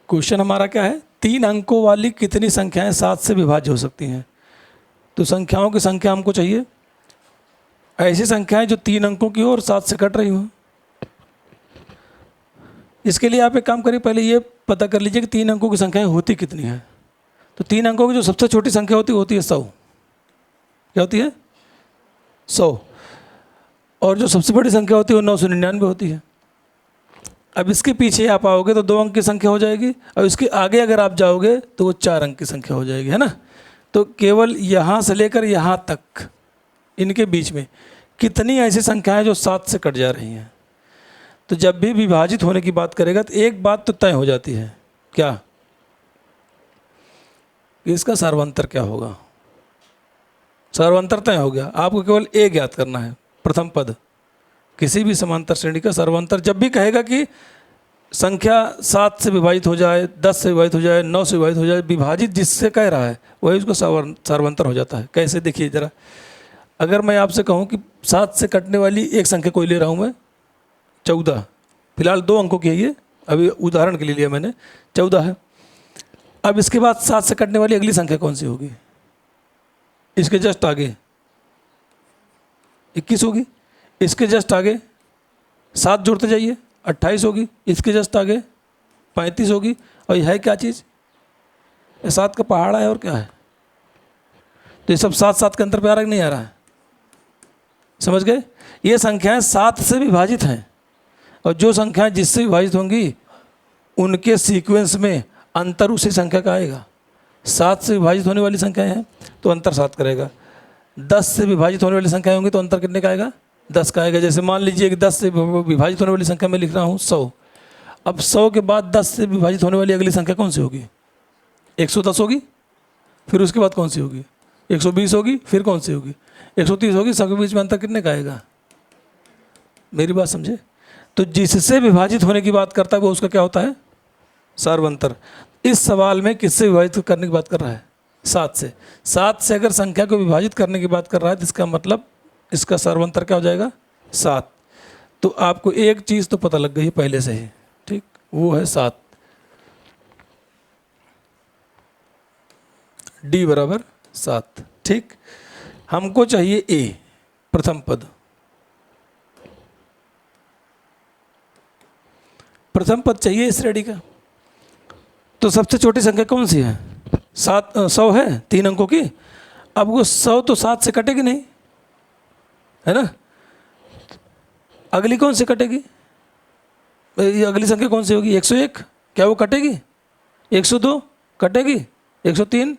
Question हमारा क्या है, 3 अंकों वाली कितनी संख्याएं 7 से विभाज्य हो सकती हैं। तो संख्याओं की संख्या हमको चाहिए, ऐसी संख्याएं जो 3 अंकों की हो और 7 से कट रही हो। इसके लिए आप एक काम करिए, पहले ये पता कर लीजिए कि 3 अंकों की संख्याएं होती कितनी हैं। तो 3 अंकों की जो सबसे छोटी संख्या होती है 100। क्या होती है? 100। और जो सबसे बड़ी संख्या होती है वो 999 होती है। अब इसके पीछे आप आओगे तो 2 अंक की संख्या हो जाएगी, और इसके आगे अगर आप जाओगे तो वो 4 अंक की संख्या हो जाएगी, है ना। तो केवल यहाँ से लेकर यहाँ तक, इनके बीच में कितनी ऐसी संख्याएं जो 7 से कट जा रही हैं। तो जब भी विभाजित होने की बात करेगा तो एक बात तो तय हो जाती है, क्या? इसका सर्वांतर क्या होगा। सर्वांतर तय हो गया, आपको केवल ए ज्ञात करना है। प्रथम पद किसी भी समांतर श्रेणी का सर्वांतर जब भी कहेगा कि संख्या 7 से विभाजित हो जाए, 10 से विभाजित हो जाए, 9 से विभाजित हो जाए, विभाजित जिससे कह रहा है वही उसको सर्वांतर हो जाता है। कैसे, देखिए ज़रा। अगर मैं आपसे कहूँ कि 7 से कटने वाली एक संख्या कोई ले रहा हूँ मैं, 14, फिलहाल 2 अंकों की है ये, अभी उदाहरण के लिए लिया मैंने, 14 है। अब इसके बाद 7 से कटने वाली अगली संख्या कौन सी होगी? इसके जस्ट आगे 21 होगी, इसके जस्ट आगे 7 जोड़ते जाइए 28 होगी, इसके जस्ट आगे 35 होगी, और यह है क्या चीज़? ये 7 का पहाड़ा है और क्या है। तो ये सब 7 के अंतर पे आ रहा है कि नहीं आ रहा है? समझ गए? ये संख्याएं 7 से विभाजित हैं, और जो संख्याएं जिससे विभाजित होंगी उनके सीक्वेंस में अंतर उसी संख्या का आएगा। 7 से विभाजित होने वाली संख्याएं हैं तो अंतर 7 करेगा। 10 से विभाजित होने वाली संख्याएं होंगी तो अंतर कितने का आएगा? 10 का आएगा। जैसे मान लीजिए कि 10 से विभाजित होने वाली संख्या में लिख रहा हूँ 100। अब 100 के बाद 10 से विभाजित होने वाली अगली संख्या कौन सी होगी? 110 होगी। फिर उसके बाद कौन सी होगी? 120 होगी। फिर कौन सी होगी? 130 होगी। सबके बीच में अंतर कितने का आएगा? मेरी बात समझे? तो जिससे विभाजित होने की बात करता है वो उसका क्या होता है? सर्वांतर। इस सवाल में किससे विभाजित करने की बात कर रहा है? 7 से। 7 से अगर संख्या को विभाजित करने की बात कर रहा है तो इसका मतलब इसका सर्वांतर क्या हो जाएगा? 7। तो आपको एक चीज़ तो पता लग गई है पहले से ही, ठीक, वो है 7। डी बराबर 7। ठीक, हमको चाहिए ए, प्रथम पद। प्रथम पद चाहिए इस श्रेणी का। तो सबसे छोटी संख्या कौन सी है? 100 है, 3 अंकों की। अब वो 100 तो 7 से कटेगी नहीं, है ना। अगली कौन सी कटेगी? ये अगली संख्या कौन सी होगी? 101। क्या वो कटेगी? 102 कटेगी? 103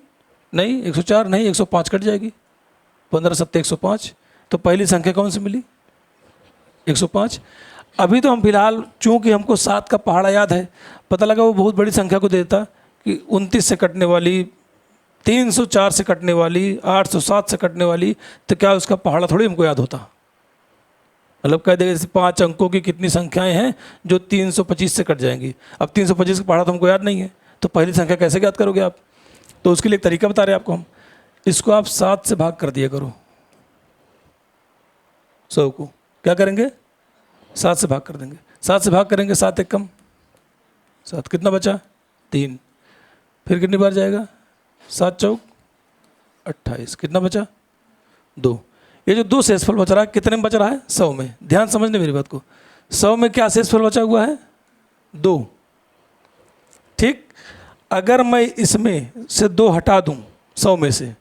नहीं, 104 नहीं, 105 कट जाएगी। 15 7 105। तो पहली संख्या कौन सी मिली? 105। अभी तो हम फिलहाल चूंकि हमको 7 का पहाड़ा याद है, पता लगा वो बहुत बड़ी संख्या को देता कि 29 से कटने वाली, 304 से कटने वाली, 807 से कटने वाली, तो क्या उसका पहाड़ा थोड़ी हमको याद होता। मतलब कह देगा जैसे 5 अंकों की कितनी संख्याएं हैं जो 325 से कट जाएंगी। अब 325 का पहाड़ा तो हमको याद नहीं है, तो पहली संख्या कैसे याद करोगे आप? तो उसके लिए एक तरीका बता रहे हैं आपको हम। इसको आप 7 से भाग कर दिया करो। 100 को क्या करेंगे? 7 से भाग कर देंगे। 7 से भाग करेंगे, 7 एक कम 7, कितना बचा? 3। फिर कितनी बार जाएगा? 7 चौक 28, कितना बचा? 2। ये जो 2 शेषफल बच रहा है कितने में बच रहा है? 100 में। ध्यान समझने मेरी बात को। 100 में क्या शेषफल बचा हुआ है? 2। ठीक, अगर मैं इसमें से 2 हटा दूं 100 में से,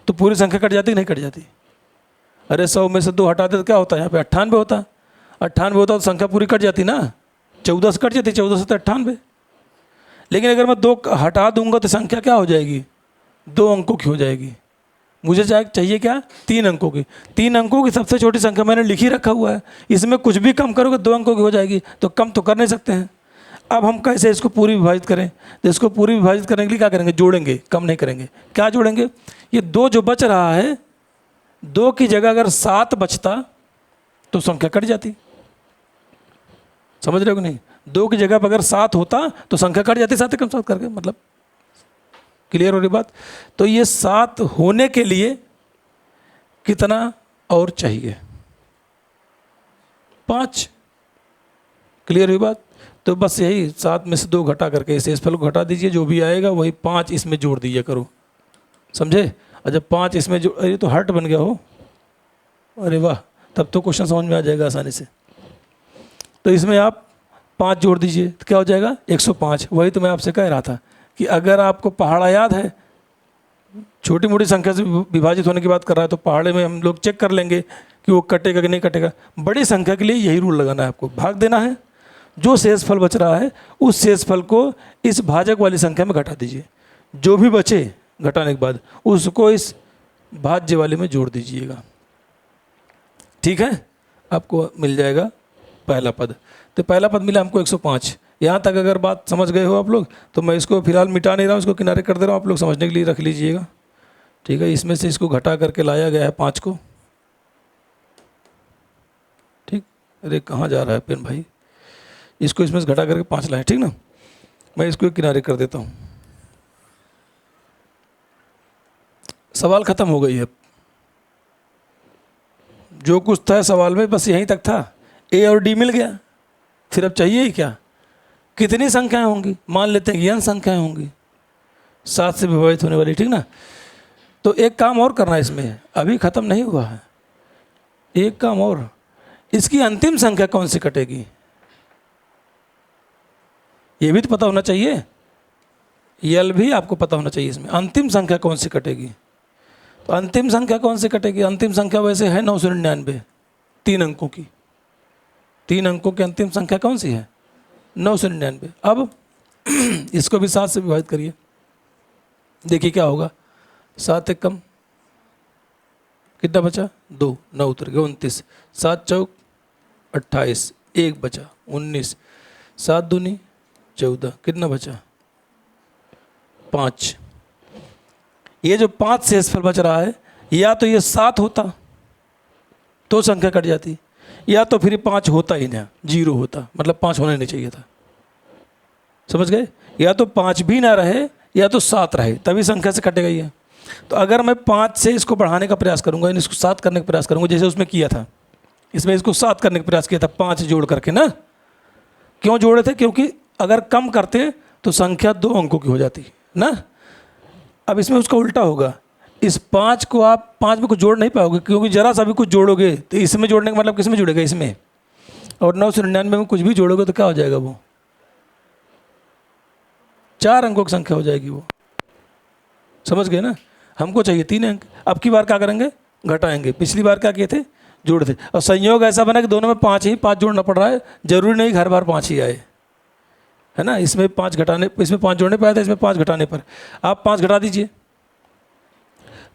तो पूरी संख्या कट जाती नहीं कट जाती? अरे 100 में से 2 हटा दे तो क्या होता है? यहाँ पे 98 होता। 98 होता तो संख्या पूरी कट जाती ना। 14 से कट जाती, 14 से तो 98। लेकिन अगर मैं 2 हटा दूंगा तो संख्या क्या हो जाएगी? 2 अंकों की हो जाएगी। मुझे चाहिए क्या? 3 अंकों की। 3 अंकों की सबसे छोटी संख्या मैंने लिख ही रखा हुआ है। इसमें कुछ भी कम करोगे 2 अंकों की हो जाएगी, तो कम तो कर नहीं सकते हैं। अब हम कैसे इसको पूरी विभाजित करें? तो इसको पूरी विभाजित करने के लिए क्या करेंगे? जोड़ेंगे, कम नहीं करेंगे। क्या जोड़ेंगे? ये 2 जो बच रहा है, 2 की जगह अगर 7 बचता तो संख्या कट जाती। समझ रहे हो कि नहीं? 2 की जगह पर अगर 7 होता तो संख्या कट जाती, 7 कम 7 करके। मतलब क्लियर हो रही बात? तो ये 7 होने के लिए कितना और चाहिए? 5। क्लियर हुई बात? तो बस यही 7 में से 2 घटा करके इस शेषफल को घटा दीजिए, जो भी आएगा वही 5 इसमें जोड़ दीजिए करो, समझे। और जब 5 इसमें जो, अरे तो हर्ट बन गया हो, अरे वाह, तब तो क्वेश्चन समझ में आ जाएगा आसानी से। तो इसमें आप 5 जोड़ दीजिए तो क्या हो जाएगा 105। वही तो मैं आपसे कह रहा था कि अगर आपको पहाड़ा याद है, छोटी मोटी संख्या से विभाजित होने की बात कर रहा है, तो पहाड़े में हम लोग चेक कर लेंगे कि वो कटेगा कि नहीं कटेगा। बड़ी संख्या के लिए यही रूल लगाना है आपको, भाग देना है, जो शेषफल बच रहा है उस शेषफल को इस भाजक वाली संख्या में घटा दीजिए, जो भी बचे घटाने के बाद उसको इस भाज्य वाले में जोड़ दीजिएगा, ठीक है। आपको मिल जाएगा पहला पद। तो पहला पद मिला हमको 105। यहाँ तक अगर बात समझ गए हो आप लोग, तो मैं इसको फिलहाल मिटा नहीं रहा हूँ, इसको किनारे कर दे रहा हूँ, आप लोग समझने के लिए रख लीजिएगा, ठीक है। इसमें से इसको घटा करके लाया गया है 5 को, ठीक। अरे कहाँ जा रहा है पेन भाई, इसको इसमें से घटा करके 5 लाए, ठीक ना। मैं इसको किनारे कर देता हूँ। सवाल खत्म हो गई है, जो कुछ था सवाल में बस यहीं तक था, ए और डी मिल गया। फिर अब चाहिए ही क्या, कितनी संख्याएं होंगी, मान लेते हैं n संख्याएं होंगी 7 से विभाजित होने वाली, ठीक ना। तो एक काम और करना है इसमें, अभी ख़त्म नहीं हुआ है, एक काम और, इसकी अंतिम संख्या कौन सी कटेगी ये भी तो पता होना चाहिए, यल भी आपको पता होना चाहिए। इसमें अंतिम संख्या कौन सी कटेगी, तो अंतिम संख्या कौन सी कटेगी, अंतिम संख्या वैसे है 999, 3 अंकों की, 3 अंकों की अंतिम संख्या कौन सी है 999। अब इसको भी 7 से विभाजित करिए, देखिए क्या होगा। 7 एक कम कितना बचा 2, 9 उतर गए 29, 7 चौक 28, 1 बचा 19, 7 दूनी 14, कितना बचा 5। ये जो 5 शेषफल बच रहा है, या तो ये 7 होता तो संख्या कट जाती, या तो फिर 5 होता ही ना, 0 होता, मतलब 5 होना नहीं चाहिए था, समझ गए। या तो 5 भी ना रहे या तो 7 रहे, तभी संख्या से कटेगा ये। तो अगर मैं 5 से इसको बढ़ाने का प्रयास करूंगा, यानी इसको 7 करने का प्रयास करूंगा, जैसे उसमें किया था, इसमें इसको 7 करने का प्रयास किया था 5 जोड़ करके ना। क्यों जोड़े थे, क्योंकि अगर कम करते तो संख्या 2 अंकों की हो जाती ना। अब इसमें उसका उल्टा होगा, इस 5 को आप 5 में कुछ जोड़ नहीं पाओगे, क्योंकि जरा सा भी कुछ जोड़ोगे तो इसमें जोड़ने का मतलब किसमें जुड़ेगा, इसमें। और 999 में कुछ भी जोड़ोगे तो क्या हो जाएगा, वो 4 अंकों की संख्या हो जाएगी वो, समझ गए ना। हमको चाहिए 3 अंक। अब की बार क्या करेंगे, घटाएंगे। पिछली बार क्या किए थे, जोड़ थे। और संयोग ऐसा बना कि दोनों में 5 जोड़ना पड़ रहा है, जरूरी नहीं हर बार 5 ही आए, है ना। इसमें 5 घटाने, इसमें 5 जोड़ने पर आया था, इसमें 5 घटाने पर आप 5 घटा दीजिए।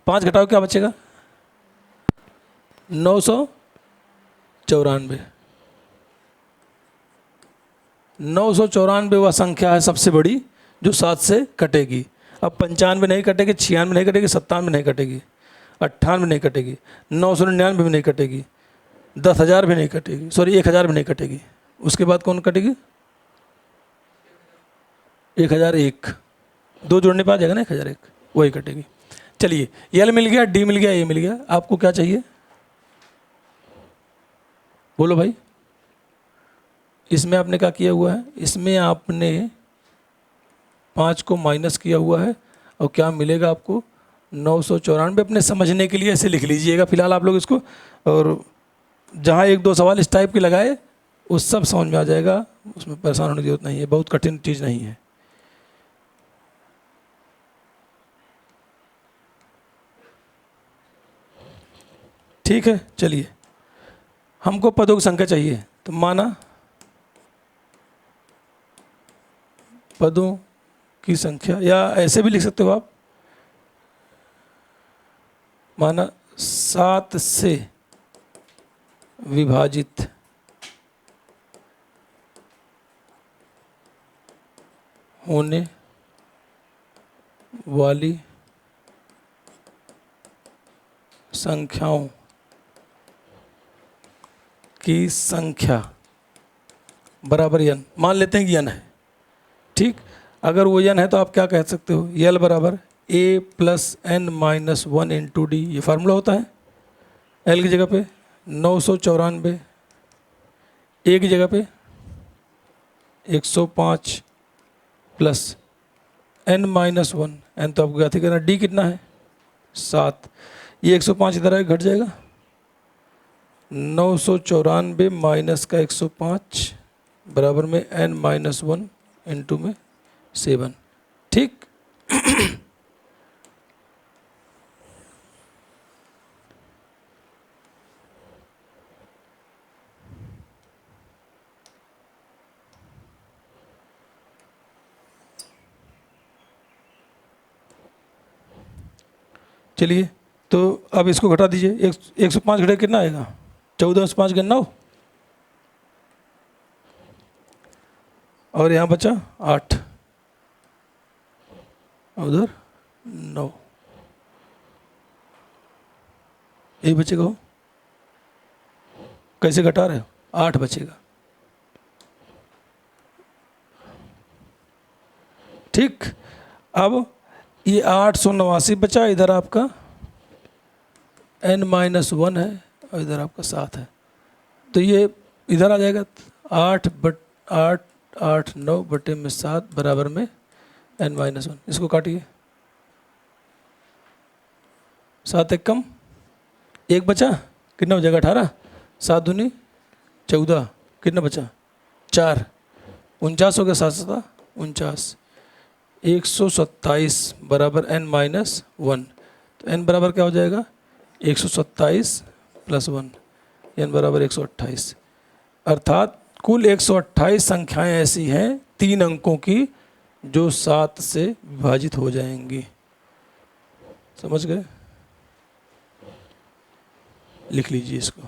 5 घटाओ क्या बचेगा 994। 994 वह संख्या है सबसे बड़ी जो 7 से कटेगी। अब 95 नहीं कटेगी, 96 नहीं कटेगी, 97 नहीं कटेगी, 98 नहीं कटेगी, 999 भी नहीं कटेगी, 10,000 भी नहीं कटेगी, सॉरी 1,000 भी नहीं कटेगी। उसके बाद कौन कटेगी 1001, 2 जोड़ने पर आ जाएगा ना 1001, वही कटेगी। चलिए यल मिल गया, डी मिल गया, ए मिल गया, आपको क्या चाहिए बोलो भाई। इसमें आपने क्या किया हुआ है, इसमें आपने 5 को माइनस किया हुआ है, और क्या मिलेगा आपको 994। अपने समझने के लिए ऐसे लिख लीजिएगा फिलहाल आप लोग इसको, और जहाँ 1-2 सवाल इस टाइप के लगाए उस सब समझ में आ जाएगा, उसमें परेशान होने की जरूरत नहीं है, बहुत कठिन चीज़ नहीं है। ठीक है, चलिए हमको पदों की संख्या चाहिए, तो माना पदों की संख्या, या ऐसे भी लिख सकते हो आप, माना 7 से विभाजित होने वाली संख्याओं की संख्या बराबर n। मान लेते हैं कि n है, ठीक। अगर वो n है तो आप क्या कह सकते हो, यल बराबर a + n - 1 × d, ये फार्मूला होता है। l की जगह पे 994, a की जगह पे 105 प्लस n-1, n तो आपको ज्ञात ही करना, d कितना है 7, ये 105 इधर आएगा घट जाएगा, 994 माइनस का 105 बराबर में n-1 इंटू में 7, ठीक। चलिए तो अब इसको घटा दीजिए, 105 घटे कितना आएगा, 14 5 के 9, और यहाँ बचा 8, उधर 9, ये बचेगा हो, कैसे घटा रहे हो, 8 बचेगा, ठीक। अब ये 889 बचा, इधर आपका n-1 है और इधर आपका 7 है, तो ये इधर आ जाएगा 8/9 बटे में 7 बराबर में n-1, इसको काटिए, 7 एक कम, एक बचा, कितना हो जाएगा 18, 7 दूनी 14, कितना बचा 4, 49 हो गया, 7 7 49, 127 बराबर n-1, तो n बराबर क्या हो जाएगा 127 प्लस 1, n बराबर 128, अर्थात कुल 128 संख्याएं ऐसी हैं 3 अंकों की जो 7 से विभाजित हो जाएंगी, समझ गए, लिख लीजिए इसको।